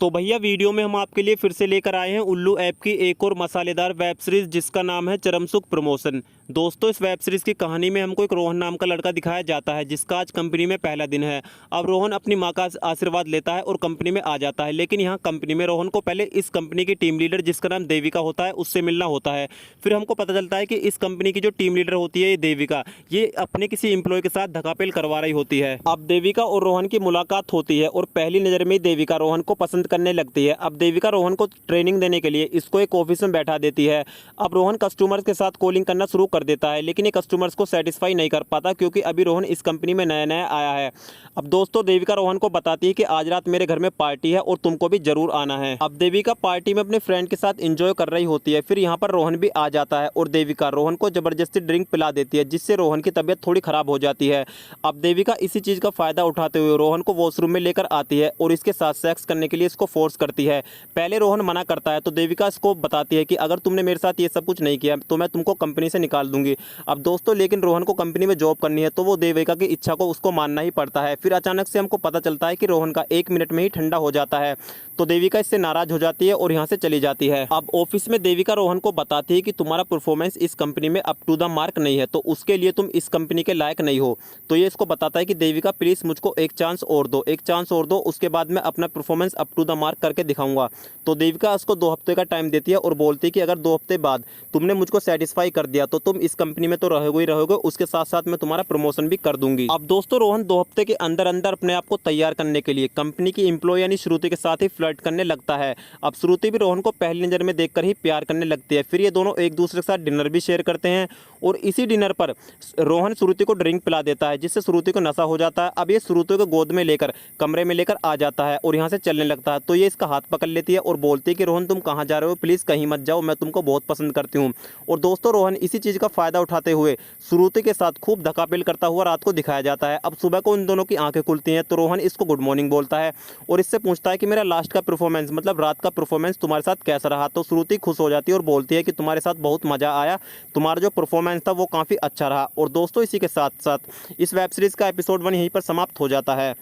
तो भैया वीडियो में हम आपके लिए फिर से लेकर आए हैं उल्लू ऐप की एक और मसालेदार वेब सीरीज़ जिसका नाम है चरम सुख प्रमोशन। दोस्तों, इस वेब सीरीज़ की कहानी में हमको एक रोहन नाम का लड़का दिखाया जाता है जिसका आज कंपनी में पहला दिन है। अब रोहन अपनी माँ का आशीर्वाद लेता है और कंपनी में आ जाता है, लेकिन यहाँ कंपनी में रोहन को पहले इस कंपनी की टीम लीडर जिसका नाम देविका होता है उससे मिलना होता है। फिर हमको पता चलता है कि इस कंपनी की जो टीम लीडर होती है ये देविका, ये अपने किसी एम्प्लॉय के साथ धकापेल करवा रही होती है। अब देविका और रोहन की मुलाकात होती है और पहली नज़र में ही देविका रोहन को पसंद करने लगती है। अब देविका रोहन को ट्रेनिंग देने के लिए इसको एक ऑफिस में बैठा देती है। अब रोहन कस्टमर्स के साथ कॉलिंग करना शुरू कर देता है, लेकिन ये कस्टमर्स को सेटिस्फाई नहीं कर पाता क्योंकि अभी रोहन इस कंपनी में नया नया आया है। अब दोस्तों, देविका रोहन को बताती है कि आज रात मेरे घर में पार्टी है और तुमको भी जरूर आना है। अब देविका पार्टी में अपने फ्रेंड के साथ एंजॉय कर रही होती है। फिर यहाँ पर रोहन भी आ जाता है और देविका रोहन को जबरदस्ती ड्रिंक पिला देती है जिससे रोहन की तबीयत थोड़ी खराब हो जाती है। अब देविका इसी चीज़ का फायदा उठाते हुए रोहन को वॉशरूम में लेकर आती है और इसके साथ सेक्स करने के लिए इसको फोर्स करती है। पहले रोहन मना करता है तो देविका इसको बताती है कि अगर तुमने मेरे साथ ये सब कुछ नहीं किया तो मैं तुमको कंपनी से निकाल दूंगी। अब दोस्तों, लेकिन रोहन को कंपनी में जॉब करनी है तो वो देविका की इच्छा को उसको मानना ही पड़ता है। फिर अचानक से हमको पता चलता है कि रोहन का 1 मिनट में ही ठंडा हो जाता है, तो देविका इससे नाराज हो जाती है और यहाँ से चली जाती है। अब ऑफिस में देविका रोहन को बताती है कि तुम्हारा परफॉर्मेंस इस कंपनी में अप टू द मार्क नहीं है, तो उसके लिए तुम इस कंपनी के लायक नहीं हो। तो ये इसको बताता है कि देविका प्लीज़ मुझको एक चांस और दो, एक चांस और दो, उसके बाद मैं अपना performance up to the mark करके दिखाऊंगा। तो देविका उसको 2 हफ्ते का टाइम देती है और बोलती है कि अगर 2 हफ्ते बाद तुमने मुझको सेटिस्फाई कर दिया तो तुम इस कंपनी में तो रहोगे ही रहोगे, उसके साथ साथ मैं तुम्हारा प्रमोशन भी कर दूंगी। अब दोस्तों, रोहन 2 हफ्ते के अंदर अंदर अपने आप को तैयार करने के लिए कंपनी की एम्प्लॉय यानी श्रुति के साथ ही फ्लर्ट करने लगता है। अब श्रुति भी रोहन को पहली नज़र में देखकर ही प्यार करने लगती है। फिर ये दोनों एक दूसरे के साथ डिनर भी शेयर करते हैं और इसी डिनर पर रोहन श्रुति को ड्रिंक पिला देता है जिससे श्रुति को नशा हो जाता है। अब ये श्रुति को गोद में लेकर कमरे में लेकर आ जाता है और यहाँ से चलने लगता है। तो ये इसका हाथ पकड़ लेती है और बोलती है कि रोहन तुम कहाँ जा रहे हो, प्लीज़ कहीं मत जाओ, मैं तुमको बहुत पसंद करती हूँ। और दोस्तों, रोहन इसी चीज़ का फ़ायदा उठाते हुए श्रुति के साथ खूब धकापेल करता हुआ रात को दिखाया जाता है। अब सुबह को उन दोनों की आंखें खुलती हैं तो रोहन इसको गुड मॉर्निंग बोलता है और इससे पूछता है कि मेरा लास्ट का परफॉर्मेंस मतलब रात का परफॉर्मेंस तुम्हारे साथ कैसा रहा। तो श्रुति खुश हो जाती है और बोलती है कि तुम्हारे साथ बहुत मज़ा आया, तुम्हारा जो परफॉर्मेंस था वो काफ़ी अच्छा रहा। और दोस्तों, इसी के साथ साथ इस वेब सीरीज़ का एपिसोड 1 यहीं पर समाप्त हो जाता है।